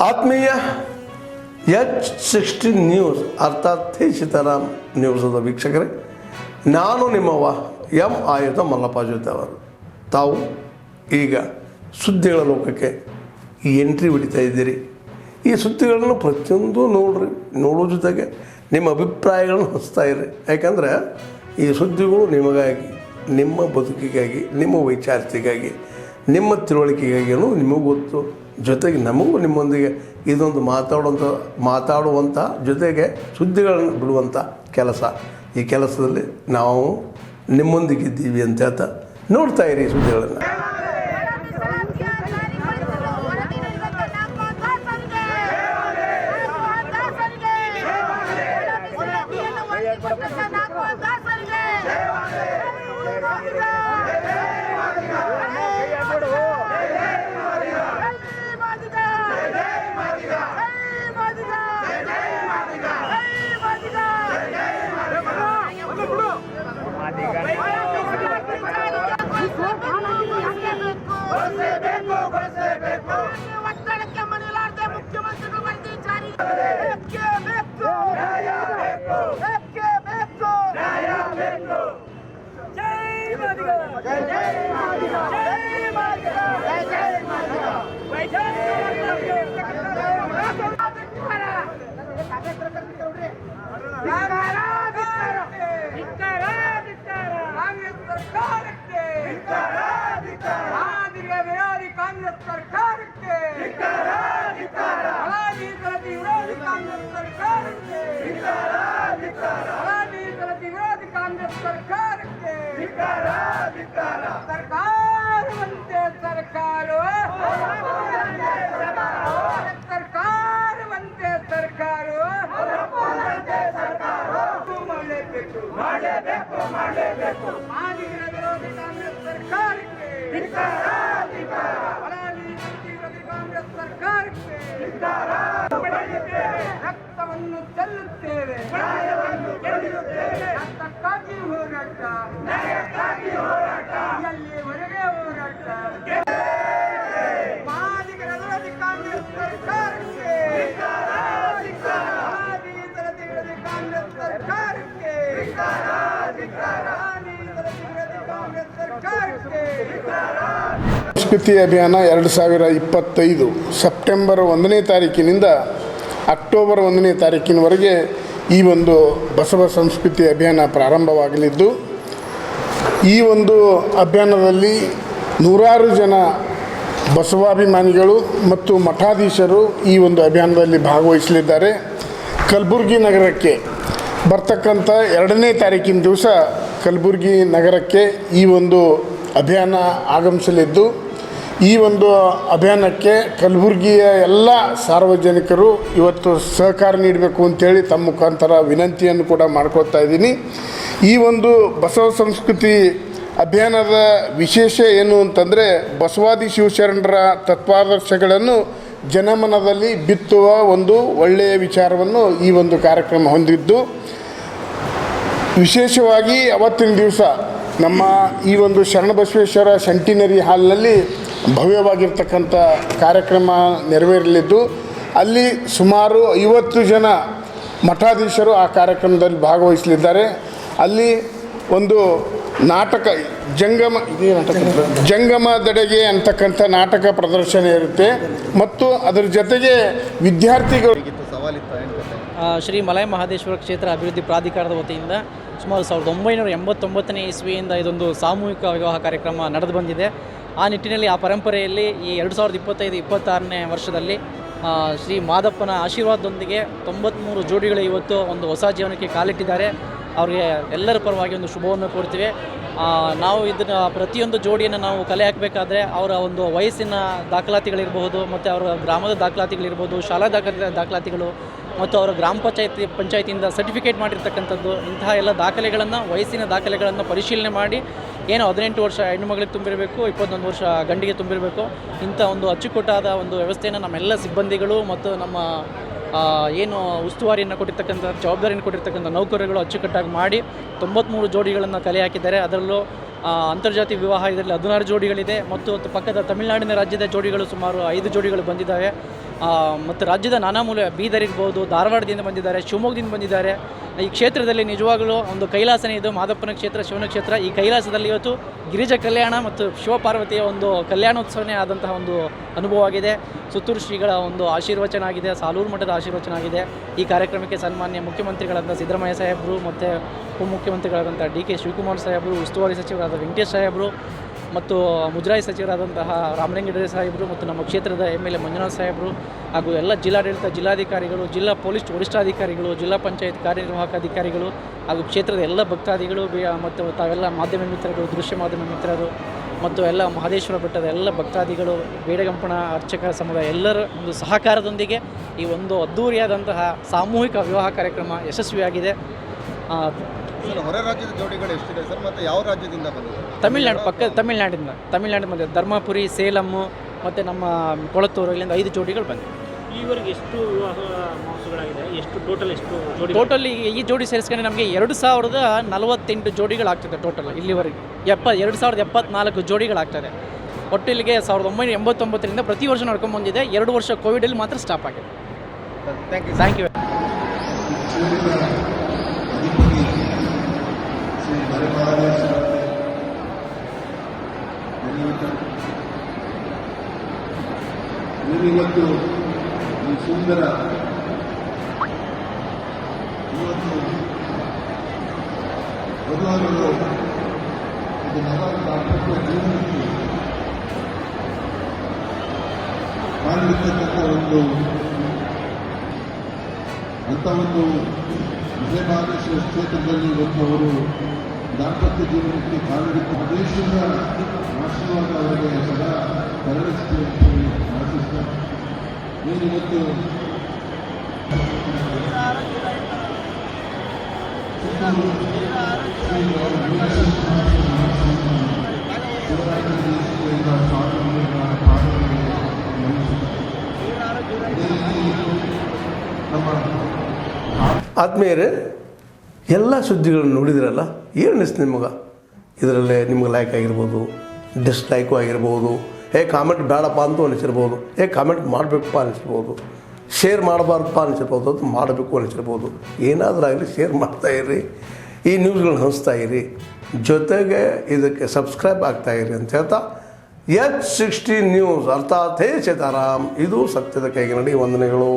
ಆತ್ಮೀಯ H16 news ಅರ್ಥಾತ್ ಸೀತಾರಾಮ್ ನ್ಯೂಸದ ವೀಕ್ಷಕರೇ, ನಾನು ನಿಮ್ಮವ ಎಂ ಆಯುಧ ಮಲ್ಲಪ್ಪ ಜೊತೆ ಅವರು. ತಾವು ಈಗ ಸುದ್ದಿಗಳ ಲೋಕಕ್ಕೆ ಎಂಟ್ರಿ ಹೊಡಿತಾ ಇದ್ದೀರಿ. ಈ ಸುದ್ದಿಗಳನ್ನು ಪ್ರತಿಯೊಂದು ನೋಡೋ ಜೊತೆಗೆ ನಿಮ್ಮ ಅಭಿಪ್ರಾಯಗಳನ್ನು ಹಚ್ತಾ ಇರಿ. ಯಾಕಂದರೆ ಈ ಸುದ್ದಿಗಳು ನಿಮಗಾಗಿ, ನಿಮ್ಮ ಬದುಕಿಗಾಗಿ, ನಿಮ್ಮ ವೈಚಾರಿಕೆಗಾಗಿ, ನಿಮ್ಮ ತಿಳುವಳಿಕೆಗಾಗಿ ನಿಮಗೂ ಗೊತ್ತು. ಜೊತೆಗೆ ನಮಗೂ ನಿಮ್ಮೊಂದಿಗೆ ಇದೊಂದು ಮಾತಾಡುವಂಥ ಜೊತೆಗೆ ಸುದ್ದಿಗಳನ್ನು ಬಿಡುವಂಥ ಕೆಲಸ. ಈ ಕೆಲಸದಲ್ಲಿ ನಾವು ನಿಮ್ಮೊಂದಿಗಿದ್ದೀವಿ ಅಂತ ಹೇಳ್ತಾ ನೋಡ್ತಾ ಇರಿ ಸುದ್ದಿಗಳನ್ನು. ಒತ್ತಡಕ್ಕೆ ಮಣಿಲಾರದೆ ಮುಖ್ಯಮಂತ್ರಿಗಳು ವರದಿ ಜಾರಿ. ವಿರೋಧಿ ಕಾಂಗ್ರೆಸ್ ಸರ್ಕಾರಕ್ಕೆ ವಿರೋಧಿ ಕಾಂಗ್ರೆಸ್ ಸರ್ಕಾರಕ್ಕೆ ವಿರೋಧಿ ಕಾಂಗ್ರೆಸ್ ಸರ್ಕಾರಕ್ಕೆ ಸರ್ಕಾರವಂತೆ ಸರ್ಕಾರವಂತೆ ಸರ್ಕಾರ ಮಾಡಲೇಬೇಕು. ಮಾದಿಗರ ವಿರೋಧಿ ಕಾಂಗ್ರೆಸ್ ಸರ್ಕಾರಕ್ಕೆ ವಿರೋಧಿ ಕಾಂಗ್ರೆಸ್ ಸರ್ಕಾರಕ್ಕೆ ರಕ್ತವನ್ನು ಚೆಲ್ಲುತ್ತೇವೆ. ರಕ್ತಕ್ಕಾಗಿ ಹೋರಾಟ, ಎಲ್ಲಿವರೆಗೆ ಹೋರಾಟ. ಮಾದಿಗರ ವಿರೋಧಿ ಕಾಂಗ್ರೆಸ್ ಸರ್ಕಾರಕ್ಕೆ, ವಿರೋಧಿ ಕಾಂಗ್ರೆಸ್ ಸರ್ಕಾರಕ್ಕೆ, ಕಾಂಗ್ರೆಸ್ ಸರ್ಕಾರಕ್ಕೆ. ಸಂಸ್ಕೃತಿ ಅಭಿಯಾನ 2025 ಸೆಪ್ಟೆಂಬರ್ 1ನೇ ತಾರೀಕಿನಿಂದ ಅಕ್ಟೋಬರ್ 1ನೇ ತಾರೀಕಿನವರೆಗೆ ಈ ಒಂದು ಬಸವ ಸಂಸ್ಕೃತಿ ಅಭಿಯಾನ ಪ್ರಾರಂಭವಾಗಲಿದ್ದು, ಈ ಒಂದು ಅಭಿಯಾನದಲ್ಲಿ ನೂರಾರು ಜನ ಬಸವಾಭಿಮಾನಿಗಳು ಮತ್ತು ಮಠಾಧೀಶರು ಈ ಒಂದು ಅಭಿಯಾನದಲ್ಲಿ ಭಾಗವಹಿಸಲಿದ್ದಾರೆ. ಕಲಬುರಗಿ ನಗರಕ್ಕೆ ಬರ್ತಕ್ಕಂಥ 2ನೇ ತಾರೀಕಿನ ದಿವಸ ಕಲಬುರಗಿ ನಗರಕ್ಕೆ ಈ ಒಂದು ಅಭಿಯಾನ ಆಗಮಿಸಲಿದ್ದು, ಈ ಒಂದು ಅಭಿಯಾನಕ್ಕೆ ಕಲಬುರಗಿಯ ಎಲ್ಲ ಸಾರ್ವಜನಿಕರು ಇವತ್ತು ಸಹಕಾರ ನೀಡಬೇಕು ಅಂತೇಳಿ ತಮ್ಮ ಮುಖಾಂತರ ವಿನಂತಿಯನ್ನು ಕೂಡ ಮಾಡ್ಕೊಳ್ತಾ ಇದ್ದೀನಿ. ಈ ಒಂದು ಬಸವ ಸಂಸ್ಕೃತಿ ಅಭಿಯಾನದ ವಿಶೇಷ ಏನು ಅಂತಂದರೆ, ಬಸವಾದಿ ಶಿವಶರಣರ ತತ್ವಾದರ್ಶಗಳನ್ನು ಜನಮನದಲ್ಲಿ ಬಿತ್ತುವ ಒಂದು ಒಳ್ಳೆಯ ವಿಚಾರವನ್ನು ಈ ಒಂದು ಕಾರ್ಯಕ್ರಮ ಹೊಂದಿದ್ದು, ವಿಶೇಷವಾಗಿ ಅವತ್ತಿನ ದಿವಸ ನಮ್ಮ ಈ ಒಂದು ಶರಣಬಸವೇಶ್ವರ ಸೆಂಟಿನರಿ ಹಾಲ್ನಲ್ಲಿ ಭವ್ಯವಾಗಿರ್ತಕ್ಕಂಥ ಕಾರ್ಯಕ್ರಮ ನೆರವೇರಲಿದ್ದು, ಅಲ್ಲಿ ಸುಮಾರು 50 ಜನ ಮಠಾಧೀಶರು ಆ ಕಾರ್ಯಕ್ರಮದಲ್ಲಿ ಭಾಗವಹಿಸಲಿದ್ದಾರೆ. ಅಲ್ಲಿ ಒಂದು ನಾಟಕ ಜಂಗಮದೆಡೆಗೆ ಅಂತಕ್ಕಂಥ ನಾಟಕ ಪ್ರದರ್ಶನ ಇರುತ್ತೆ ಮತ್ತು ಅದರ ಜೊತೆಗೆ ವಿದ್ಯಾರ್ಥಿಗಳು ಶ್ರೀ ಮಲಯ ಮಹದೇಶ್ವರ ಕ್ಷೇತ್ರ ಅಭಿವೃದ್ಧಿ ಪ್ರಾಧಿಕಾರದ ವತಿಯಿಂದ ಸುಮಾರು 1989ನೇ ಇಸ್ವಿಯಿಂದ ಇದೊಂದು ಸಾಮೂಹಿಕ ವಿವಾಹ ಕಾರ್ಯಕ್ರಮ ನಡೆದು ಬಂದಿದೆ. ಆ ನಿಟ್ಟಿನಲ್ಲಿ ಆ ಪರಂಪರೆಯಲ್ಲಿ ಈ 2025-26ನೇ ವರ್ಷದಲ್ಲಿ ಶ್ರೀ ಮಾದಪ್ಪನ ಆಶೀರ್ವಾದದೊಂದಿಗೆ 93 ಜೋಡಿಗಳು ಇವತ್ತು ಒಂದು ಹೊಸ ಜೀವನಕ್ಕೆ ಕಾಲಿಟ್ಟಿದ್ದಾರೆ. ಅವರಿಗೆ ಎಲ್ಲರ ಪರವಾಗಿ ಒಂದು ಶುಭವನ್ನು ಕೋರ್ತೀವಿ. ನಾವು ಇದನ್ನು ಪ್ರತಿಯೊಂದು ಜೋಡಿಯನ್ನು ನಾವು ಕಲೆ ಹಾಕಬೇಕಾದ್ರೆ ಅವರ ಒಂದು ವಯಸ್ಸಿನ ದಾಖಲಾತಿಗಳಿರ್ಬೋದು, ಮತ್ತು ಅವರ ಗ್ರಾಮದ ದಾಖಲಾತಿಗಳಿರ್ಬೋದು, ಶಾಲಾ ದಾಖಲಾತಿಗಳು ಮತ್ತು ಅವರ ಗ್ರಾಮ ಪಂಚಾಯತಿಯಿಂದ ಸರ್ಟಿಫಿಕೇಟ್ ಮಾಡಿರ್ತಕ್ಕಂಥದ್ದು, ಇಂತಹ ಎಲ್ಲ ದಾಖಲೆಗಳನ್ನು, ವಯಸ್ಸಿನ ದಾಖಲೆಗಳನ್ನು ಪರಿಶೀಲನೆ ಮಾಡಿ ಏನು 18 ವರ್ಷ ಹೆಣ್ಣು ಮಗಳಿಗೆ ತುಂಬಿರಬೇಕು, 21 ವರ್ಷ ಗಂಡಿಗೆ ತುಂಬಿರಬೇಕು, ಇಂಥ ಒಂದು ಅಚ್ಚುಕಟ್ಟಾದ ಒಂದು ವ್ಯವಸ್ಥೆಯನ್ನು ನಮ್ಮೆಲ್ಲ ಸಿಬ್ಬಂದಿಗಳು ಮತ್ತು ನಮ್ಮ ಏನು ಉಸ್ತುವಾರಿಯನ್ನು ಕೊಟ್ಟಿರ್ತಕ್ಕಂಥ, ಜವಾಬ್ದಾರಿಯನ್ನು ಕೊಟ್ಟಿರ್ತಕ್ಕಂಥ ನೌಕರರುಗಳು ಅಚ್ಚುಕಟ್ಟಾಗಿ ಮಾಡಿ 93 ಜೋಡಿಗಳನ್ನು ಕಲೆ ಹಾಕಿದ್ದಾರೆ. ಅದರಲ್ಲೂ ಅಂತರ್ಜಾತಿ ವಿವಾಹ ಇದರಲ್ಲಿ 16 ಜೋಡಿಗಳಿದೆ ಮತ್ತು ಪಕ್ಕದ ತಮಿಳುನಾಡಿನ ರಾಜ್ಯದ ಜೋಡಿಗಳು ಸುಮಾರು 5 ಜೋಡಿಗಳು ಬಂದಿದ್ದಾವೆ. ಮತ್ತು ರಾಜ್ಯದ ನಾನಾ ಮೂಲೆ ಬೀದರ್ ಇರ್ಬೋದು, ಧಾರವಾಡದಿಂದ ಬಂದಿದ್ದಾರೆ, ಶಿವಮೊಗ್ಗದಿಂದ ಬಂದಿದ್ದಾರೆ. ಈ ಕ್ಷೇತ್ರದಲ್ಲಿ ನಿಜವಾಗಲೂ ಒಂದು ಕೈಲಾಸನೇ ಇದು, ಮಾದಪ್ಪನ ಕ್ಷೇತ್ರ, ಶಿವನ ಕ್ಷೇತ್ರ. ಈ ಕೈಲಾಸದಲ್ಲಿ ಇವತ್ತು ಗಿರಿಜಾ ಕಲ್ಯಾಣ ಮತ್ತು ಶಿವಪಾರ್ವತಿಯ ಒಂದು ಕಲ್ಯಾಣೋತ್ಸವನೇ ಆದಂತಹ ಒಂದು ಅನುಭವ ಆಗಿದೆ. ಸುತ್ತೂರು ಶ್ರೀಗಳ ಒಂದು ಆಶೀರ್ವಚನ ಆಗಿದೆ, ಸಾಲೂರು ಮಠದ ಆಶೀರ್ವಚನ ಆಗಿದೆ. ಈ ಕಾರ್ಯಕ್ರಮಕ್ಕೆ ಸನ್ಮಾನ್ಯ ಮುಖ್ಯಮಂತ್ರಿಗಳಾದ ಸಿದ್ದರಾಮಯ್ಯ ಸಾಹೇಬರು ಮತ್ತು ಉಪಮುಖ್ಯಮಂತ್ರಿಗಳಾದಂಥ DK ಶಿವಕುಮಾರ್ ಸಾಹೇಬರು, ಉಸ್ತುವಾರಿ ಸಚಿವರಾದ ವೆಂಕಟೇಶ್ ಸಾಹೇಬರು ಮತ್ತು ಮುಜರಾಯಿ ಸಚಿವರಾದಂತಹ ರಾಮಲಿಂಗೇಗೌಡ ಸಾಹೇಬರು ಮತ್ತು ನಮ್ಮ ಕ್ಷೇತ್ರದ MLA ಮಂಜುನಾಥ್ ಸಾಹೇಬರು ಹಾಗೂ ಎಲ್ಲ ಜಿಲ್ಲಾಡಳಿತ, ಜಿಲ್ಲಾಧಿಕಾರಿಗಳು, ಜಿಲ್ಲಾ ಪೊಲೀಸ್ ವರಿಷ್ಠಾಧಿಕಾರಿಗಳು, ಜಿಲ್ಲಾ ಪಂಚಾಯತ್ ಕಾರ್ಯನಿರ್ವಾಹಕ ಅಧಿಕಾರಿಗಳು ಹಾಗೂ ಕ್ಷೇತ್ರದ ಎಲ್ಲ ಭಕ್ತಾದಿಗಳು ಮತ್ತು ತಾವೆಲ್ಲ ಮಾಧ್ಯಮ ಮಿತ್ರರು, ದೃಶ್ಯ ಮಾಧ್ಯಮ ಮಿತ್ರರು ಮತ್ತು ಎಲ್ಲ ಮಹದೇಶ್ವರ ಬೆಟ್ಟದ ಎಲ್ಲ ಭಕ್ತಾದಿಗಳು, ಬೇಡಗಂಪಣ ಅರ್ಚಕ ಸಮುದಾಯ ಎಲ್ಲರ ಒಂದು ಸಹಕಾರದೊಂದಿಗೆ ಈ ಒಂದು ಅದ್ಧೂರಿಯಾದಂತಹ ಸಾಮೂಹಿಕ ವಿವಾಹ ಕಾರ್ಯಕ್ರಮ ಯಶಸ್ವಿಯಾಗಿದೆ. ಸರ್, ಹೊರ ರಾಜ್ಯದ ಜೋಡಿಗಳು ಎಷ್ಟಿದೆ ಸರ್, ಮತ್ತು ಯಾವ ರಾಜ್ಯದಿಂದ ಬಂದಿದೆ? ತಮಿಳ್ನಾಡಿಂದ ಬಂದಿದೆ. ಧರ್ಮಪುರಿ, ಸೇಲಮ್ಮು ಮತ್ತು ನಮ್ಮ ಕೊಳತ್ತೂರು, ಇಲ್ಲಿಂದ 5 ಜೋಡಿಗಳು ಬಂದಿವೆ. ಈವರೆಗೆ ಎಷ್ಟು ವಿವಾಹ ಮಹೋತ್ಸವಗಳಾಗಿದೆ? ಎಷ್ಟು ಜೋಡಿ? ಟೋಟಲ್ ಈ ಜೋಡಿ ಸೇರಿಸ್ಕೊಂಡ್ರೆ ನಮಗೆ 2048 ಜೋಡಿಗಳಾಗ್ತದೆ ಟೋಟಲ್ ಇಲ್ಲಿವರೆಗೆ. 2074 ಜೋಡಿಗಳಾಗ್ತದೆ. ಒಟ್ಟು ಇಲ್ಲಿಗೆ 1989ರಿಂದ ಪ್ರತಿ ವರ್ಷ ನಡ್ಕೊಂಡ್ಬಂದಿದೆ. 2 ವರ್ಷ ಕೋವಿಡಲ್ಲಿ ಮಾತ್ರ ಸ್ಟಾಪ್ ಆಗಿದೆ. Thank you. ಇವತ್ತು ಈ ಸುಂದರ ಇವತ್ತು ವಧುವರರು ಇದು ನಗರ ದಾಂಪತ್ಯ ಜೀವನಕ್ಕೆ ಮಾಡಿರ್ತಕ್ಕಂಥ ಅಂತ ಒಂದು ವಿಜಯಮಹಾದೇಶ್ವರ ಕ್ಷೇತ್ರದಲ್ಲಿ ಇವತ್ತು ಅವರು ದಾಂಪತ್ಯ ಜೀವನಕ್ಕೆ ಕಾಲಿಡುತ್ತ ಮಹದೇಶ್ವರ ಆಶೀರ್ವಾದ ಅವರಿಗೆ ಸದಾ ಕರುಣಿಸ್ತೀವಿ ಅಂತ ಹೇಳಿ ಆಶಿಸ್ತಾ ನೀನಿವತ್ತು ಆದ್ಮೇಲೆ ಎಲ್ಲ ಸುದ್ದಿಗಳನ್ನು ನೋಡಿದ್ರಲ್ಲ, ಏನು ಅನಿಸ್ತು ನಿಮಗೆ? ಇದರಲ್ಲೇ ನಿಮ್ಗೆ ಲೈಕ್ ಆಗಿರ್ಬೋದು, ಡಿಸ್ಲೈಕು ಆಗಿರ್ಬೋದು, ಕಾಮೆಂಟ್ ಬೇಡಪ್ಪ ಅಂತೂ ಅನಿಸಿರ್ಬೋದು, ಕಾಮೆಂಟ್ ಮಾಡಬೇಕಪ್ಪ ಅನಿಸಿರ್ಬೋದು, ಶೇರ್ ಮಾಡಬಾರ್ದಪ್ಪ ಅನಿಸಿರ್ಬೋದು, ಅದು ಮಾಡಬೇಕು ಅನಿಸಿರ್ಬೋದು. ಏನಾದರೂ ಆಗಲಿ ಶೇರ್ ಮಾಡ್ತಾಯಿರಿ, ಈ ನ್ಯೂಸ್ಗಳನ್ನ ಹಂಚ್ತಾ ಇರಿ, ಜೊತೆಗೆ ಇದಕ್ಕೆ ಸಬ್ಸ್ಕ್ರೈಬ್ ಆಗ್ತಾಯಿರಿ ಅಂತ ಹೇಳ್ತಾ H16 ನ್ಯೂಸ್ ಅರ್ಥಾತ್ ಹೇ ಸೀತಾರಾಮ್, ಇದು ಸತ್ಯದ ಕೈಗೆ ನಡಿ. ವಂದನೆಗಳು.